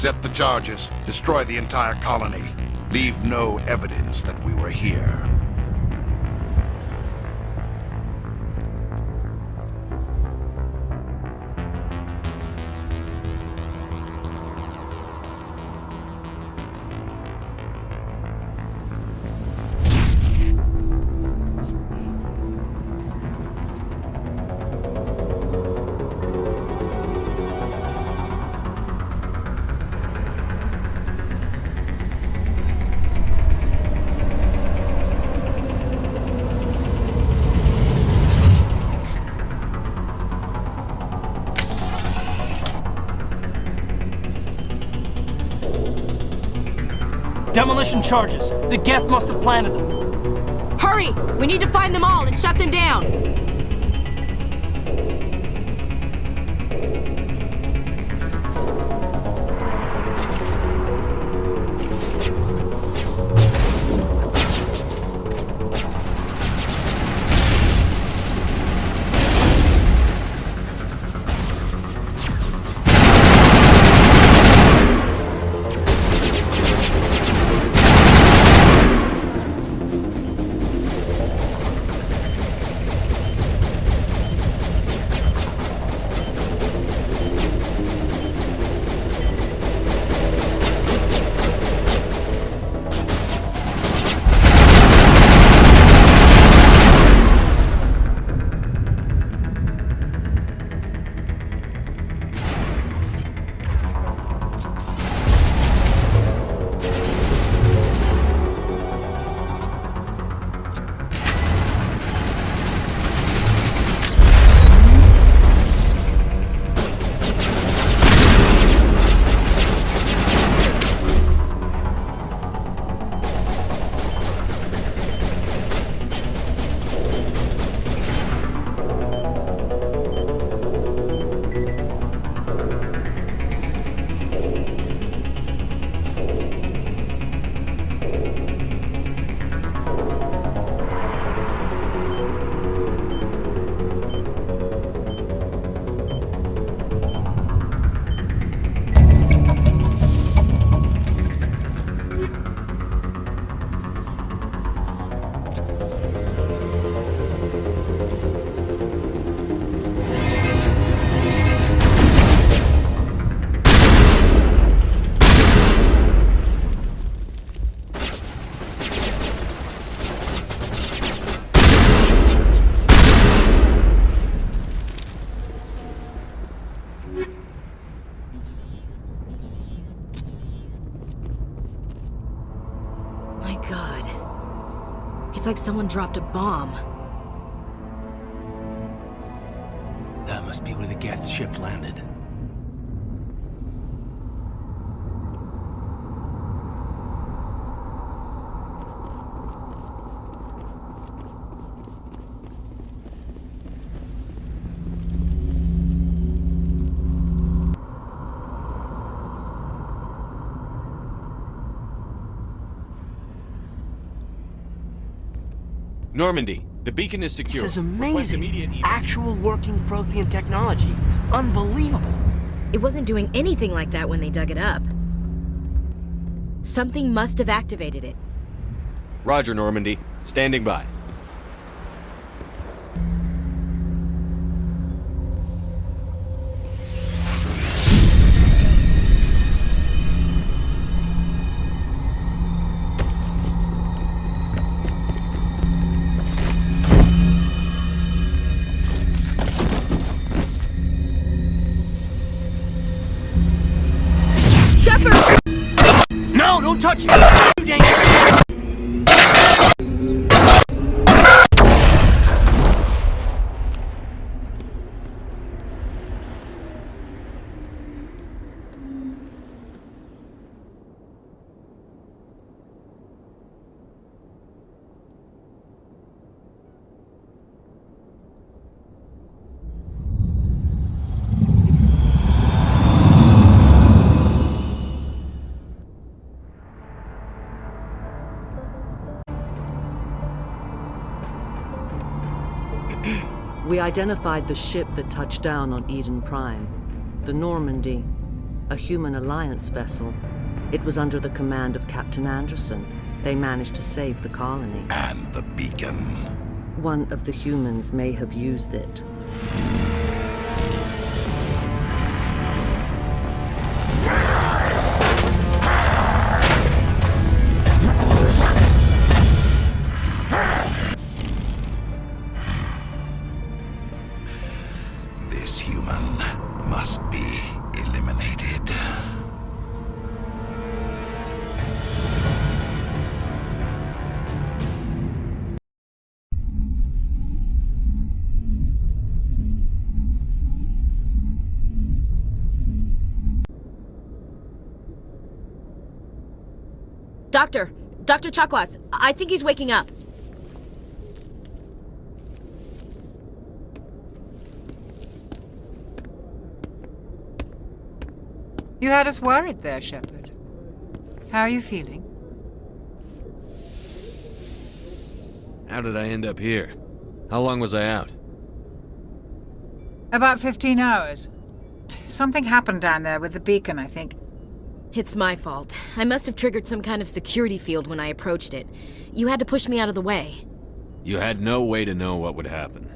Accept the charges. Destroy the entire colony. Leave no evidence that we were here. Demolition charges. The Geth must have planted them. Hurry! We need to find them all and shut them down! It's like someone dropped a bomb. That must be where the Geth ship landed. Normandy, the beacon is secure. This is amazing. Actual working Prothean technology. Unbelievable. It wasn't doing anything like that when they dug it up. Something must have activated it. Roger, Normandy. Standing by. Shepard! No, don't touch it! Too dangerous! We identified the ship that touched down on Eden Prime, the Normandy. A human alliance vessel. It was under the command of Captain Anderson. They managed to save the colony. And the beacon. One of the humans may have used it. This human must be eliminated. Dr. Chakwas, I think he's waking up. You had us worried there, Shepard. How are you feeling? How did I end up here? How long was I out? About 15 hours. Something happened down there with the beacon, I think. It's my fault. I must have triggered some kind of security field when I approached it. You had to push me out of the way. You had no way to know what would happen.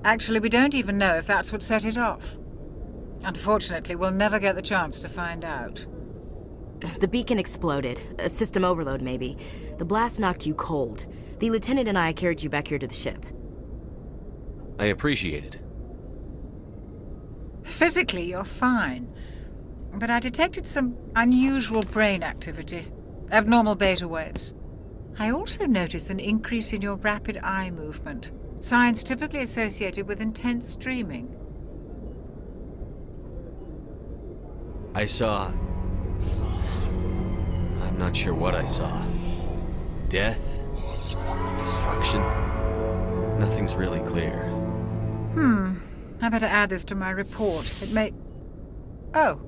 Actually, we don't even know if that's what set it off. Unfortunately, we'll never get the chance to find out. The beacon exploded. A system overload, maybe. The blast knocked you cold. The lieutenant and I carried you back here to the ship. I appreciate it. Physically, you're fine. But I detected some unusual brain activity. Abnormal beta waves. I also noticed an increase in your rapid eye movement. Signs typically associated with intense dreaming. I saw... I'm not sure what I saw. Death? Destruction? Nothing's really clear. I better add this to my report. It may... Oh,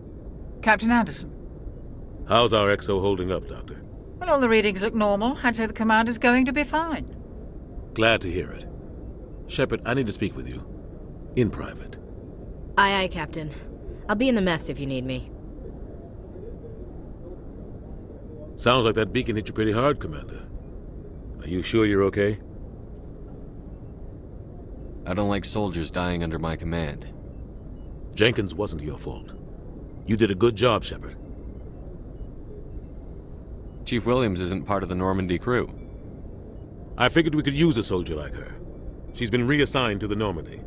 Captain Anderson. How's our XO holding up, Doctor? Well, all the readings look normal. I'd say the commander's going to be fine. Glad to hear it. Shepard, I need to speak with you. In private. Aye, aye, Captain. I'll be in the mess if you need me. Sounds like that beacon hit you pretty hard, Commander. Are you sure you're okay? I don't like soldiers dying under my command. Jenkins wasn't your fault. You did a good job, Shepard. Chief Williams isn't part of the Normandy crew. I figured we could use a soldier like her. She's been reassigned to the Normandy.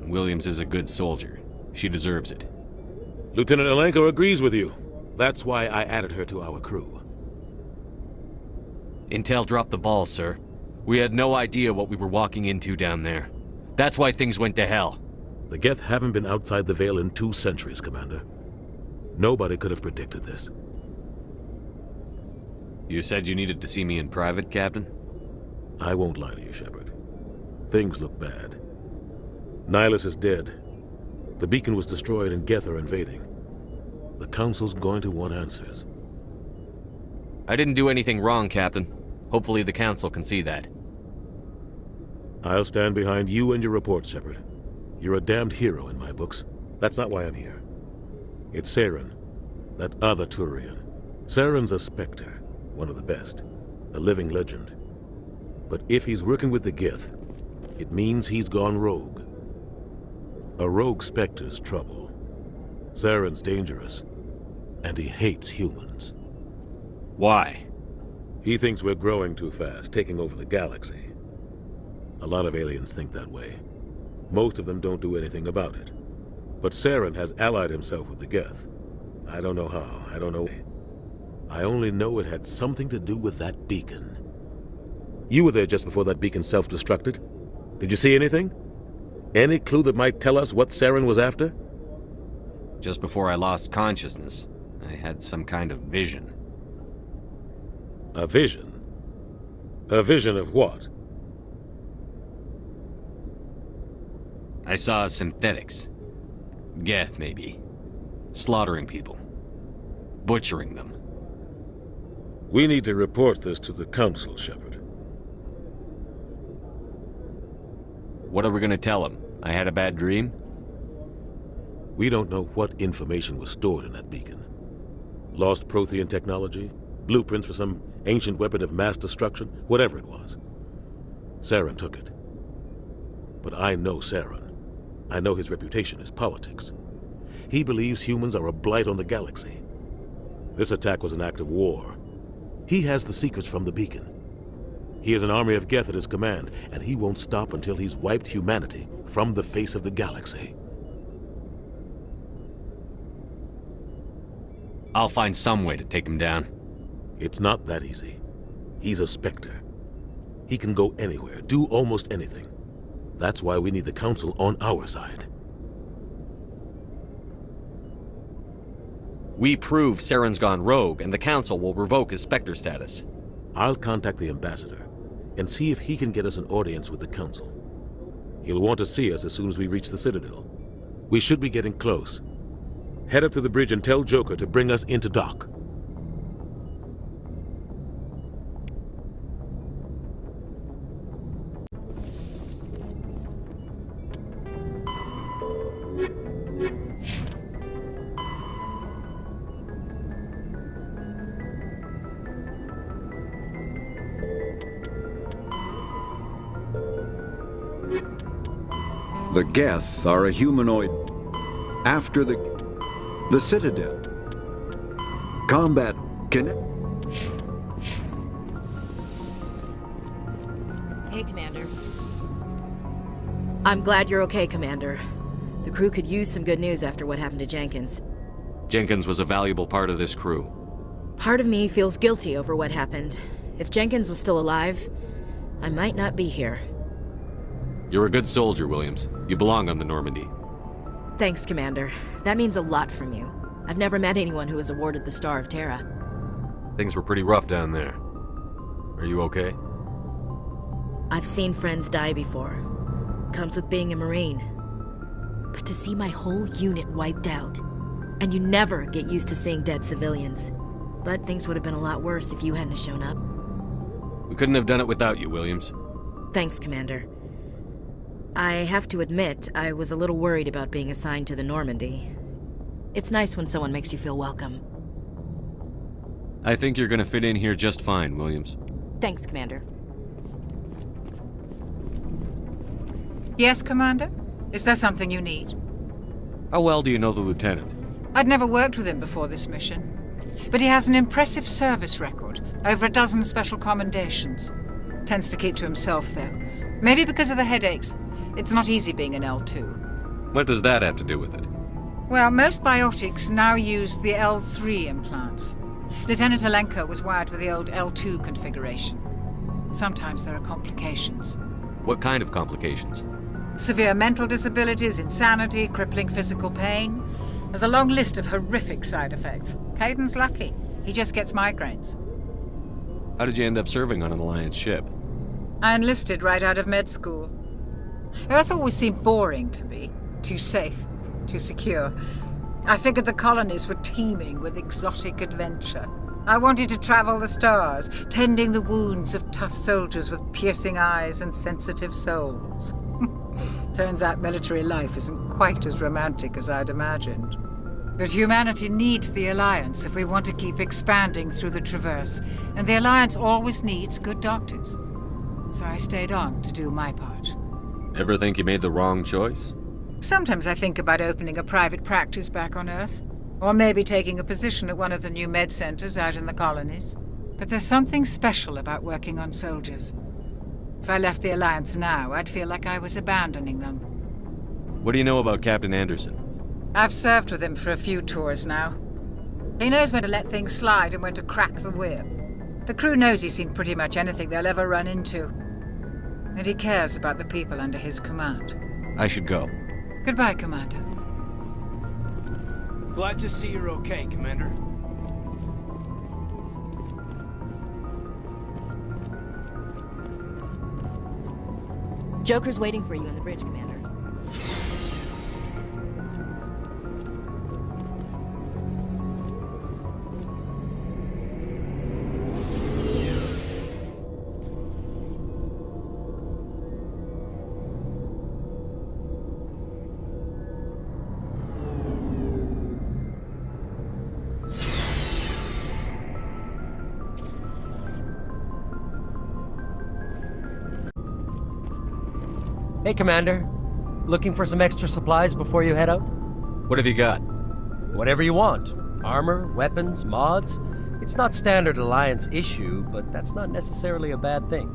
Williams is a good soldier. She deserves it. Lieutenant Alenko agrees with you. That's why I added her to our crew. Intel dropped the ball, sir. We had no idea what we were walking into down there. That's why things went to hell. The Geth haven't been outside the Veil in 2 centuries, Commander. Nobody could have predicted this. You said you needed to see me in private, Captain? I won't lie to you, Shepard. Things look bad. Nihilus is dead. The beacon was destroyed and Geth are invading. The Council's going to want answers. I didn't do anything wrong, Captain. Hopefully the Council can see that. I'll stand behind you and your report, Shepard. You're a damned hero in my books. That's not why I'm here. It's Saren, that other Turian. Saren's a Spectre, one of the best, a living legend. But if he's working with the Geth, it means he's gone rogue. A rogue Spectre's trouble. Saren's dangerous, and he hates humans. Why? He thinks we're growing too fast, taking over the galaxy. A lot of aliens think that way. Most of them don't do anything about it. But Saren has allied himself with the Geth. I don't know how, I don't know. I only know it had something to do with that beacon. You were there just before that beacon self-destructed. Did you see anything? Any clue that might tell us what Saren was after? Just before I lost consciousness, I had some kind of vision. A vision? A vision of what? I saw synthetics. Geth, maybe. Slaughtering people. Butchering them. We need to report this to the Council, Shepard. What are we gonna tell them? I had a bad dream? We don't know what information was stored in that beacon. Lost Prothean technology, blueprints for some ancient weapon of mass destruction, whatever it was. Saren took it. But I know Saren. I know his reputation is politics. He believes humans are a blight on the galaxy. This attack was an act of war. He has the secrets from the beacon. He has an army of Geth at his command, and he won't stop until he's wiped humanity from the face of the galaxy. I'll find some way to take him down. It's not that easy. He's a Spectre. He can go anywhere, do almost anything. That's why we need the Council on our side. We prove Saren's gone rogue, and the Council will revoke his Spectre status. I'll contact the Ambassador and see if he can get us an audience with the Council. He'll want to see us as soon as we reach the Citadel. We should be getting close. Head up to the bridge and tell Joker to bring us into dock. The Geth are a humanoid after the Citadel. Combat connect. Hey, Commander. I'm glad you're okay, Commander. The crew could use some good news after what happened to Jenkins. Jenkins was a valuable part of this crew. Part of me feels guilty over what happened. If Jenkins was still alive, I might not be here. You're a good soldier, Williams. You belong on the Normandy. Thanks, Commander. That means a lot from you. I've never met anyone who was awarded the Star of Terra. Things were pretty rough down there. Are you okay? I've seen friends die before. Comes with being a Marine. But to see my whole unit wiped out, and you never get used to seeing dead civilians. But things would have been a lot worse if you hadn't shown up. We couldn't have done it without you, Williams. Thanks, Commander. I have to admit, I was a little worried about being assigned to the Normandy. It's nice when someone makes you feel welcome. I think you're gonna fit in here just fine, Williams. Thanks, Commander. Yes, Commander? Is there something you need? How well do you know the Lieutenant? I'd never worked with him before this mission. But he has an impressive service record, over a dozen special commendations. Tends to keep to himself, though. Maybe because of the headaches. It's not easy being an L2. What does that have to do with it? Well, most biotics now use the L3 implants. Lieutenant Alenko was wired with the old L2 configuration. Sometimes there are complications. What kind of complications? Severe mental disabilities, insanity, crippling physical pain. There's a long list of horrific side effects. Caden's lucky. He just gets migraines. How did you end up serving on an Alliance ship? I enlisted right out of med school. Earth always seemed boring to me. Too safe, too secure. I figured the colonies were teeming with exotic adventure. I wanted to travel the stars, tending the wounds of tough soldiers with piercing eyes and sensitive souls. Turns out military life isn't quite as romantic as I'd imagined. But humanity needs the Alliance if we want to keep expanding through the Traverse, and the Alliance always needs good doctors. So I stayed on to do my part. Ever think you made the wrong choice? Sometimes I think about opening a private practice back on Earth, or maybe taking a position at one of the new med centers out in the colonies. But there's something special about working on soldiers. If I left the Alliance now, I'd feel like I was abandoning them. What do you know about Captain Anderson? I've served with him for a few tours now. He knows when to let things slide and when to crack the whip. The crew knows he's seen pretty much anything they'll ever run into. And he cares about the people under his command. I should go. Goodbye, Commander. Glad to see you're okay, Commander. Joker's waiting for you on the bridge, Commander. Hey, Commander. Looking for some extra supplies before you head out? What have you got? Whatever you want. Armor, weapons, mods. It's not standard Alliance issue, but that's not necessarily a bad thing.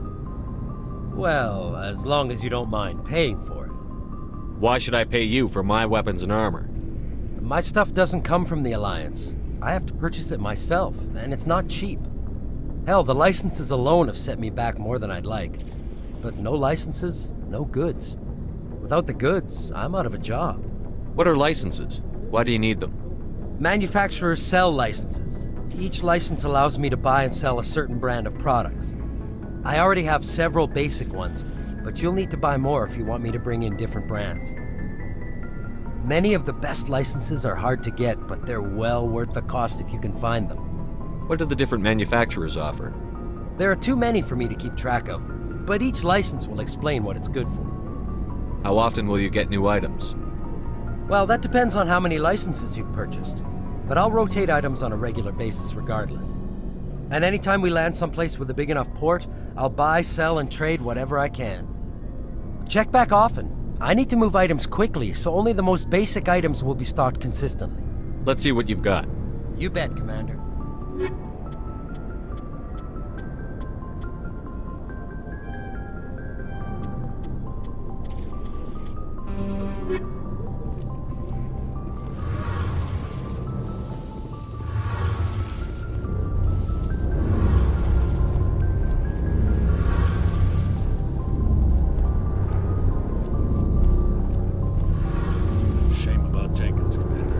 Well, as long as you don't mind paying for it. Why should I pay you for my weapons and armor? My stuff doesn't come from the Alliance. I have to purchase it myself, and it's not cheap. Hell, the licenses alone have set me back more than I'd like. But no licenses, no goods. Without the goods, I'm out of a job. What are licenses? Why do you need them? Manufacturers sell licenses. Each license allows me to buy and sell a certain brand of products. I already have several basic ones, but you'll need to buy more if you want me to bring in different brands. Many of the best licenses are hard to get, but they're well worth the cost if you can find them. What do the different manufacturers offer? There are too many for me to keep track of, but each license will explain what it's good for. How often will you get new items? Well, that depends on how many licenses you've purchased, but I'll rotate items on a regular basis regardless. And anytime we land someplace with a big enough port, I'll buy, sell, and trade whatever I can. Check back often. I need to move items quickly, so only the most basic items will be stocked consistently. Let's see what you've got. You bet, Commander. Shame about Jenkins, Commander.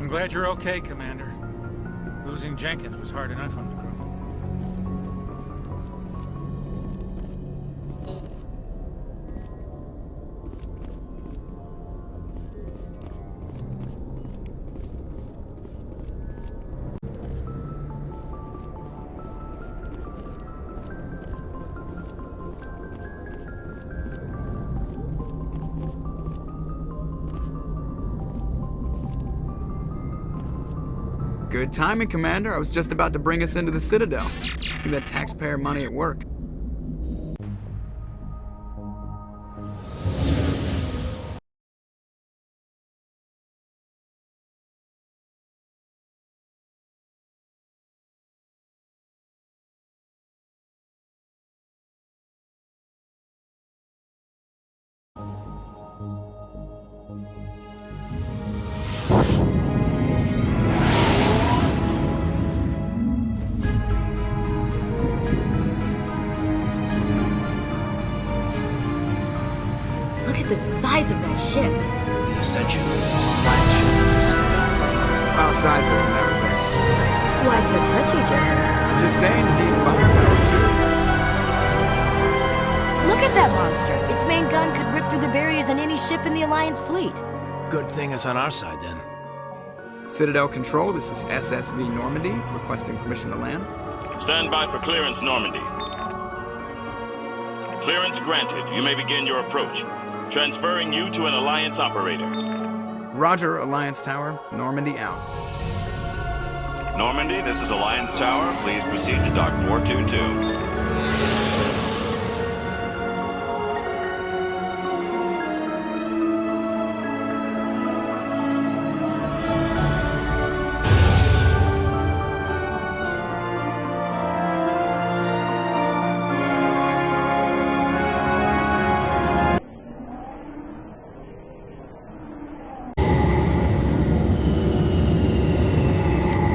I'm glad you're okay, Commander. Losing Jenkins was hard enough on the crew. Good timing, Commander. I was just about to bring us into the Citadel. See that taxpayer money at work. Look at the size of that ship. The Ascension, flagship of the Citadel fleet. Well, size isn't everything. Why so touchy, Jack? Just saying, you need firepower, too. Look at that monster. Its main gun could rip through the barriers in any ship in the Alliance fleet. Good thing it's on our side, then. Citadel Control, this is SSV Normandy, requesting permission to land. Stand by for clearance, Normandy. Clearance granted. You may begin your approach. Transferring you to an Alliance operator. Roger, Alliance Tower. Normandy out. Normandy, this is Alliance Tower. Please proceed to Dock 422.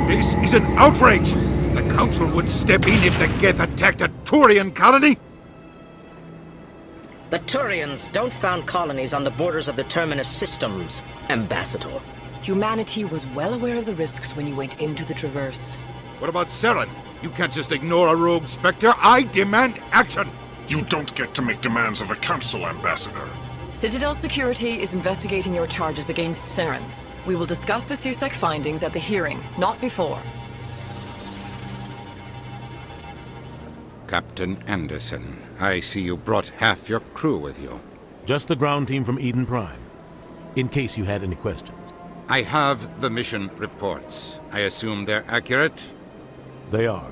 This is an outrage! The Council would step in if the Geth attacked a Turian colony? The Turians don't found colonies on the borders of the Terminus systems, Ambassador. Humanity was well aware of the risks when you went into the Traverse. What about Saren? You can't just ignore a rogue Spectre. I demand action! You don't get to make demands of a council, Ambassador. Citadel Security is investigating your charges against Saren. We will discuss the CSEC findings at the hearing, not before. Captain Anderson, I see you brought half your crew with you. Just the ground team from Eden Prime, in case you had any questions. I have the mission reports. I assume they're accurate? They are.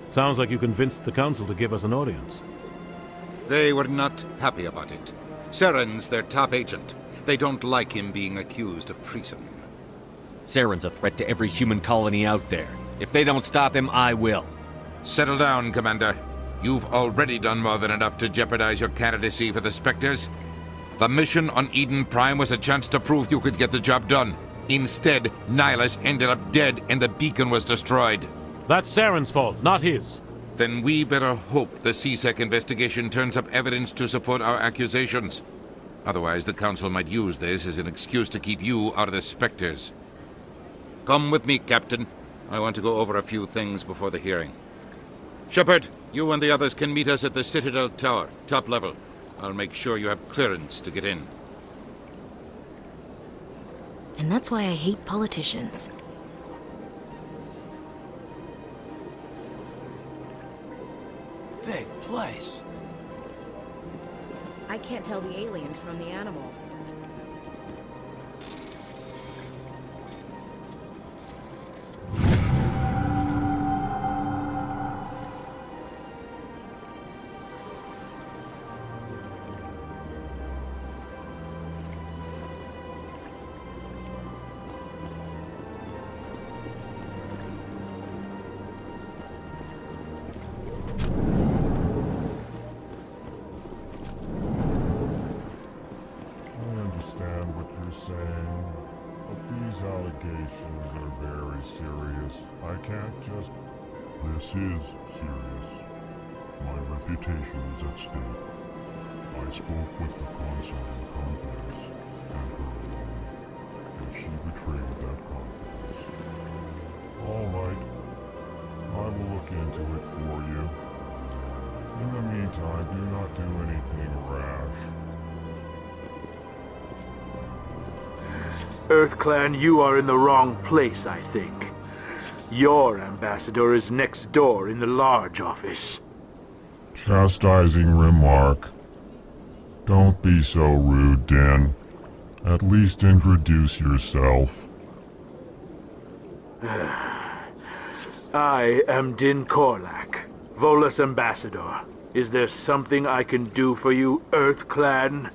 Sounds like you convinced the Council to give us an audience. They were not happy about it. Saren's their top agent. They don't like him being accused of treason. Saren's a threat to every human colony out there. If they don't stop him, I will. Settle down, Commander. You've already done more than enough to jeopardize your candidacy for the Spectres. The mission on Eden Prime was a chance to prove you could get the job done. Instead, Nihilus ended up dead and the beacon was destroyed. That's Saren's fault, not his. Then we better hope the CSEC investigation turns up evidence to support our accusations. Otherwise, the Council might use this as an excuse to keep you out of the Spectres. Come with me, Captain. I want to go over a few things before the hearing. Shepard, you and the others can meet us at the Citadel Tower, top level. I'll make sure you have clearance to get in. And that's why I hate politicians. Big place. I can't tell the aliens from the animals. This is serious. My reputation is at stake. I spoke with the consort in confidence, and her alone, and she betrayed that confidence. All right. I will look into it for you. In the meantime, do not do anything rash. EarthClan, you are in the wrong place, I think. Your ambassador is next door in the large office. Chastising remark. Don't be so rude, Din. At least introduce yourself. I am Din Korlak, Volus Ambassador. Is there something I can do for you, EarthClan?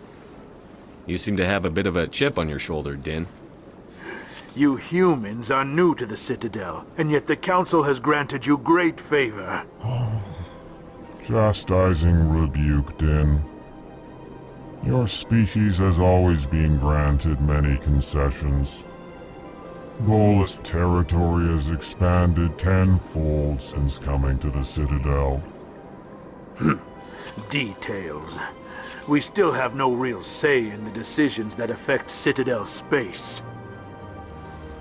You seem to have a bit of a chip on your shoulder, Din. You humans are new to the Citadel, and yet the Council has granted you great favor. Chastising rebuke, Din. Your species has always been granted many concessions. Volus territory has expanded tenfold since coming to the Citadel. Details. We still have no real say in the decisions that affect Citadel space.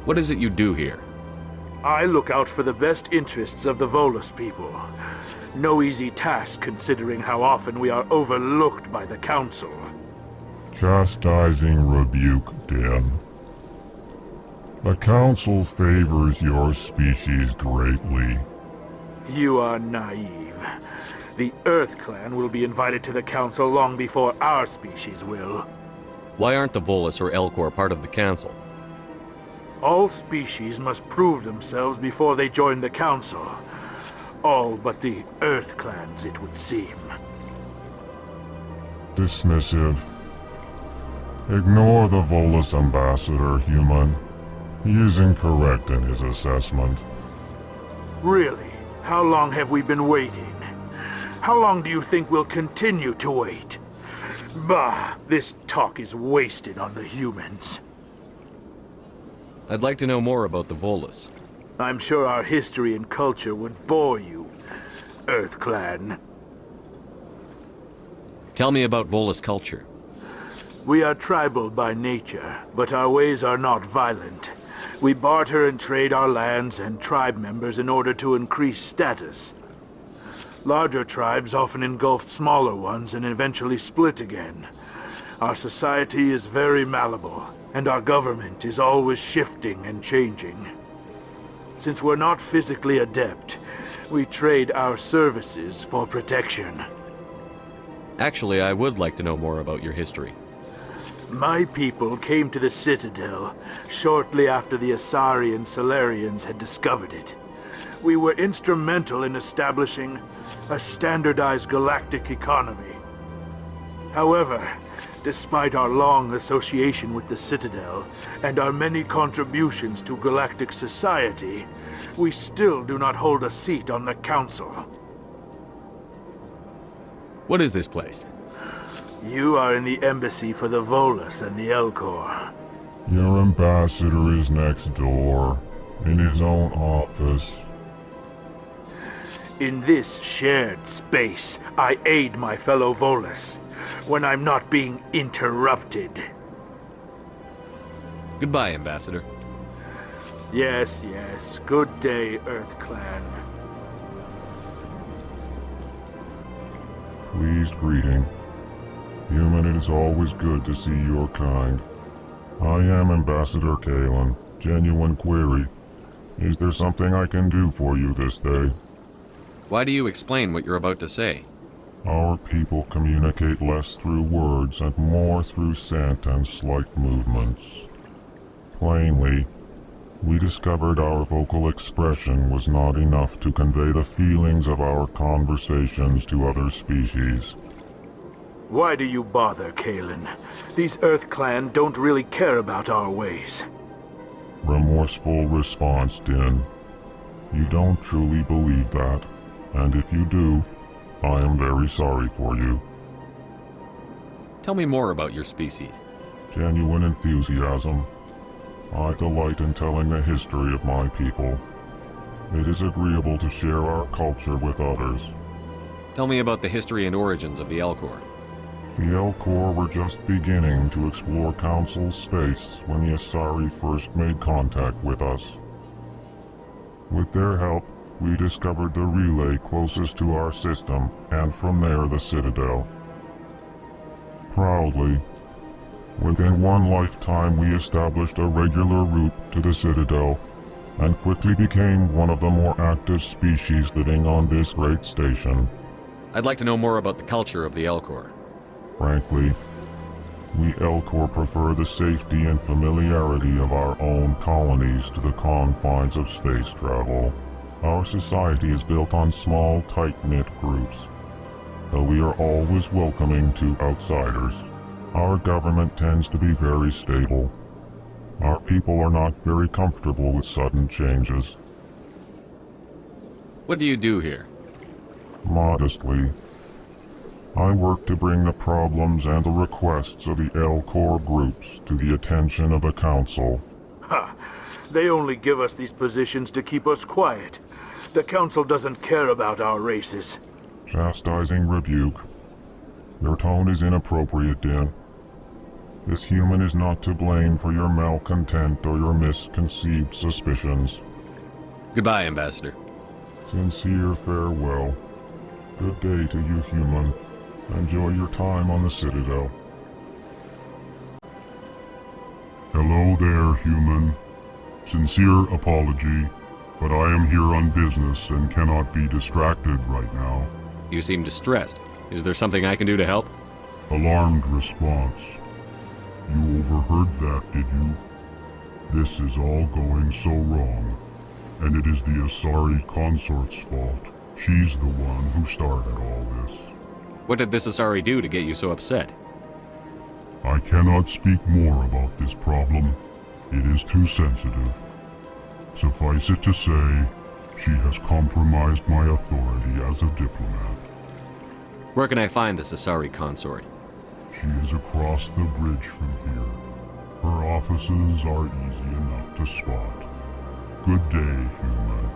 What is it you do here? I look out for the best interests of the Volus people. No easy task considering how often we are overlooked by the Council. Chastising rebuke, Din. The Council favors your species greatly. You are naive. The EarthClan will be invited to the Council long before our species will. Why aren't the Volus or Elcor part of the Council? All species must prove themselves before they join the Council. All but the EarthClans, it would seem. Dismissive. Ignore the Volus Ambassador, human. He is incorrect in his assessment. Really? How long have we been waiting? How long do you think we'll continue to wait? Bah, this talk is wasted on the humans. I'd like to know more about the Volus. I'm sure our history and culture would bore you, EarthClan. Tell me about Volus culture. We are tribal by nature, but our ways are not violent. We barter and trade our lands and tribe members in order to increase status. Larger tribes often engulf smaller ones and eventually split again. Our society is very malleable, and our government is always shifting and changing. Since we're not physically adept, we trade our services for protection. Actually, I would like to know more about your history. My people came to the Citadel shortly after the Asari and Salarians had discovered it. We were instrumental in establishing a standardized galactic economy. However, despite our long association with the Citadel and our many contributions to galactic society, we still do not hold a seat on the Council. What is this place? You are in the embassy for the Volus and the Elcor. Your ambassador is next door, in his own office. In this shared space, I aid my fellow Volus when I'm not being interrupted. Goodbye, Ambassador. Yes, yes. Good day, Earth Clan. Pleased greeting. Human, it is always good to see your kind. I am Ambassador Kalen. Genuine query. Is there something I can do for you this day? Why do you explain what you're about to say? Our people communicate less through words and more through scent and slight movements. Plainly, we discovered our vocal expression was not enough to convey the feelings of our conversations to other species. Why do you bother, Kalen? These Earth Clan don't really care about our ways. Remorseful response, Din. You don't truly believe that, and if you do, I am very sorry for you. Tell me more about your species. Genuine enthusiasm. I delight in telling the history of my people. It is agreeable to share our culture with others. Tell me about the history and origins of the Elcor. The Elcor were just beginning to explore Council space when the Asari first made contact with us. With their help, we discovered the relay closest to our system, and from there the Citadel. Proudly, within one lifetime we established a regular route to the Citadel, and quickly became one of the more active species living on this great station. I'd like to know more about the culture of the Elcor. Frankly, we Elcor prefer the safety and familiarity of our own colonies to the confines of space travel. Our society is built on small, tight-knit groups, though we are always welcoming to outsiders. Our government tends to be very stable. Our people are not very comfortable with sudden changes. What do you do here? Modestly, I work to bring the problems and the requests of the Elcor groups to the attention of the Council. Ha! They only give us these positions to keep us quiet. The Council doesn't care about our races. Chastising rebuke. Your tone is inappropriate, Din. This human is not to blame for your malcontent or your misconceived suspicions. Goodbye, Ambassador. Sincere farewell. Good day to you, human. Enjoy your time on the Citadel. Hello there, human. Sincere apology, but I am here on business and cannot be distracted right now. You seem distressed. Is there something I can do to help? Alarmed response. You overheard that, did you? This is all going so wrong, and it is the Asari consort's fault. She's the one who started all this. What did this Asari do to get you so upset? I cannot speak more about this problem. It is too sensitive. Suffice it to say, she has compromised my authority as a diplomat. Where can I find this Asari consort? She is across the bridge from here. Her offices are easy enough to spot. Good day, human.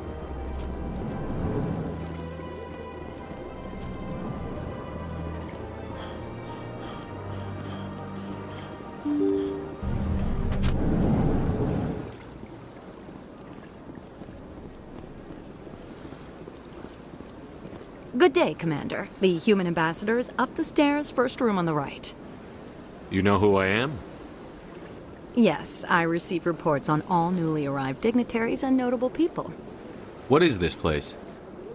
Good day, Commander. The human ambassador is up the stairs, first room on the right. You know who I am? Yes, I receive reports on all newly arrived dignitaries and notable people. What is this place?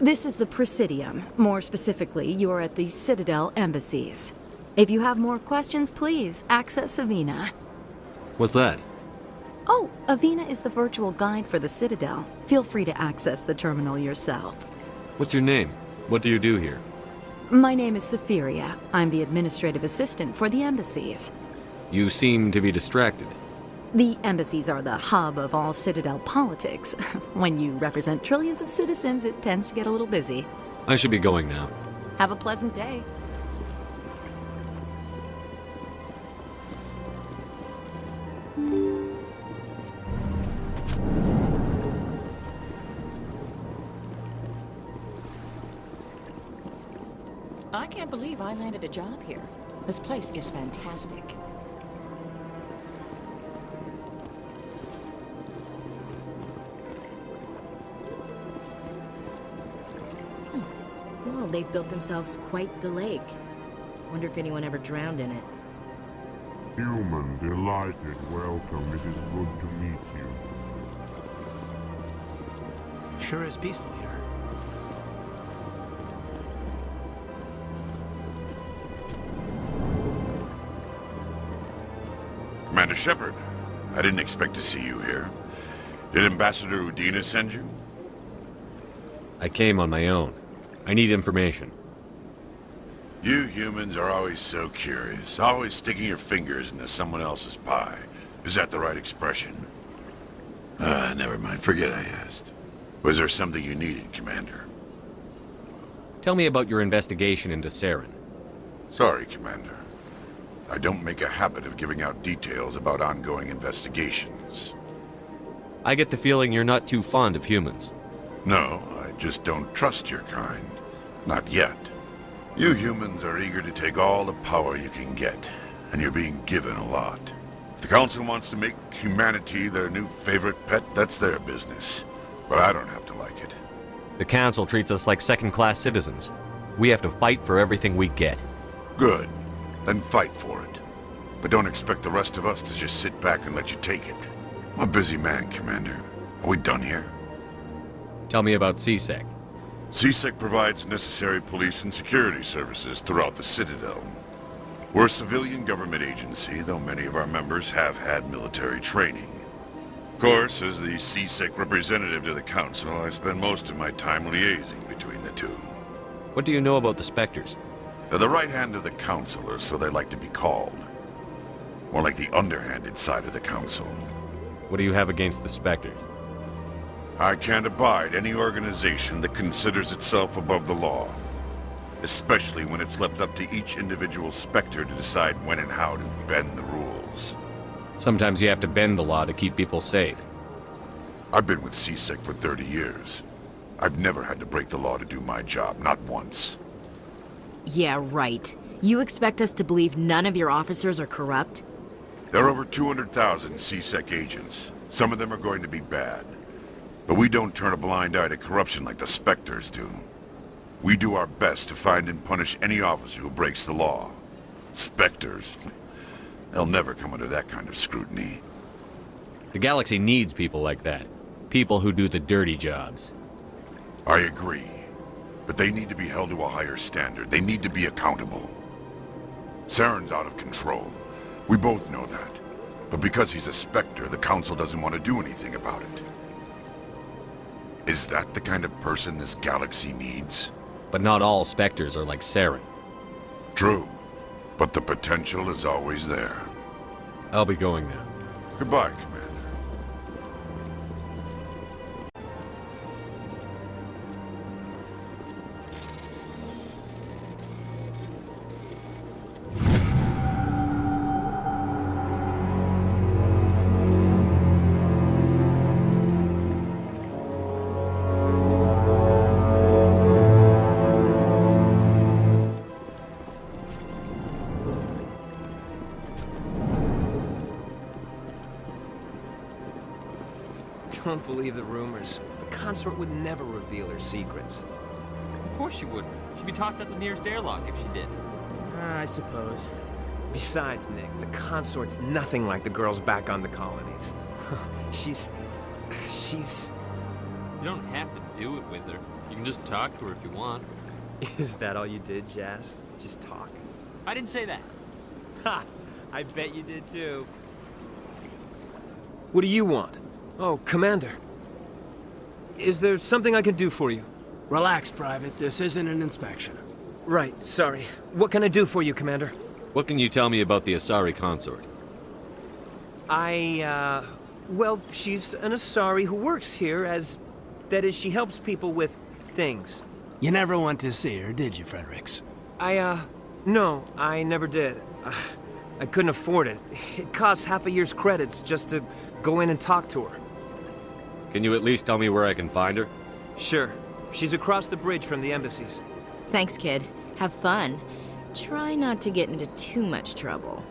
This is the Presidium. More specifically, you are at the Citadel embassies. If you have more questions, please access Avina. What's that? Oh, Avina is the virtual guide for the Citadel. Feel free to access the terminal yourself. What's your name? What do you do here? My name is Safiria. I'm the administrative assistant for the embassies. You seem to be distracted. The embassies are the hub of all Citadel politics. When you represent trillions of citizens, it tends to get a little busy. I should be going now. Have a pleasant day. I can't believe I landed a job here. This place is fantastic. Well, they've built themselves quite the lake. Wonder if anyone ever drowned in it. Human, delighted, welcome. It is good to meet you. Sure is peaceful here. Commander Shepard, I didn't expect to see you here. Did Ambassador Udina send you? I came on my own. I need information. You humans are always so curious, always sticking your fingers into someone else's pie. Is that the right expression? Never mind, forget I asked. Was there something you needed, Commander? Tell me about your investigation into Saren. Sorry, Commander. I don't make a habit of giving out details about ongoing investigations. I get the feeling you're not too fond of humans. No, I just don't trust your kind. Not yet. You humans are eager to take all the power you can get, and you're being given a lot. If the Council wants to make humanity their new favorite pet, that's their business. But I don't have to like it. The Council treats us like second-class citizens. We have to fight for everything we get. Good. Then fight for it. But don't expect the rest of us to just sit back and let you take it. I'm a busy man, Commander. Are we done here? Tell me about CSEC. CSEC provides necessary police and security services throughout the Citadel. We're a civilian government agency, though many of our members have had military training. Of course, as the CSEC representative to the Council, I spend most of my time liaising between the two. What do you know about the Spectres? They're the right hand of the Council, or so they like to be called. More like the underhanded side of the Council. What do you have against the Spectres? I can't abide any organization that considers itself above the law. Especially when it's left up to each individual Spectre to decide when and how to bend the rules. Sometimes you have to bend the law to keep people safe. I've been with CSEC for 30 years. I've never had to break the law to do my job, not once. Yeah, right. You expect us to believe none of your officers are corrupt? There are over 200,000 CSEC agents. Some of them are going to be bad. But we don't turn a blind eye to corruption like the Spectres do. We do our best to find and punish any officer who breaks the law. Spectres? They'll never come under that kind of scrutiny. The galaxy needs people like that. People who do the dirty jobs. I agree. But they need to be held to a higher standard. They need to be accountable. Saren's out of control. We both know that. But because he's a Spectre, the Council doesn't want to do anything about it. Is that the kind of person this galaxy needs? But not all Spectres are like Saren. True. But the potential is always there. I'll be going now. Goodbye, Commander. Don't believe the rumors. The consort would never reveal her secrets. course she wouldn't. She'd be tossed out the nearest airlock if she did. I suppose. Besides, Nick, the consort's nothing like the girls back on the colonies. She's... You don't have to do it with her. You can just talk to her if you want. Is that all you did, Jazz? Just talk? I didn't say that. Ha! I bet you did too. What do you want? Oh, Commander. Is there something I can do for you? Relax, Private. This isn't an inspection. Right, sorry. What can I do for you, Commander? What can you tell me about the Asari consort? Well, she's an Asari who works here as... That is, she helps people with things. You never went to see her, did you, Fredericks? No, I never did. I couldn't afford it. It costs half a year's credits just to go in and talk to her. Can you at least tell me where I can find her? Sure. She's across the bridge from the embassies. Thanks, kid. Have fun. Try not to get into too much trouble.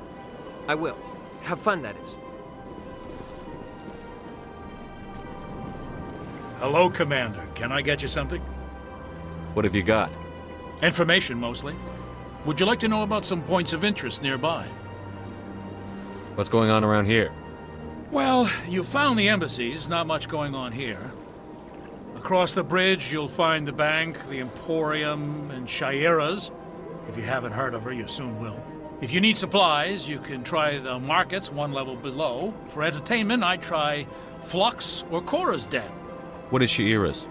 I will. Have fun, that is. Hello, Commander. Can I get you something? What have you got? Information, mostly. Would you like to know about some points of interest nearby? What's going on around here? Well, you found the embassies. Not much going on here. Across the bridge, you'll find the bank, the Emporium, and Shaira's. If you haven't heard of her, you soon will. If you need supplies, you can try the markets one level below. For entertainment, I'd try Flux or Cora's Den. What is Shaira's?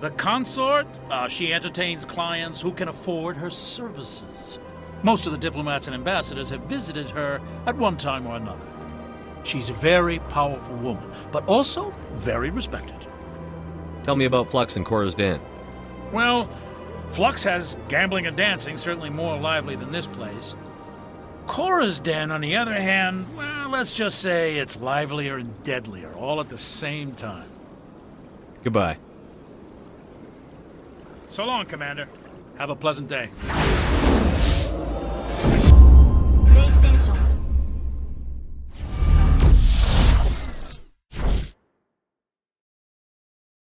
The consort, she entertains clients who can afford her services. Most of the diplomats and ambassadors have visited her at one time or another. She's a very powerful woman, but also very respected. Tell me about Flux and Cora's Den. Well, Flux has gambling and dancing, certainly more lively than this place. Cora's Den, on the other hand, well, let's just say it's livelier and deadlier, all at the same time. Goodbye. So long, Commander. Have a pleasant day.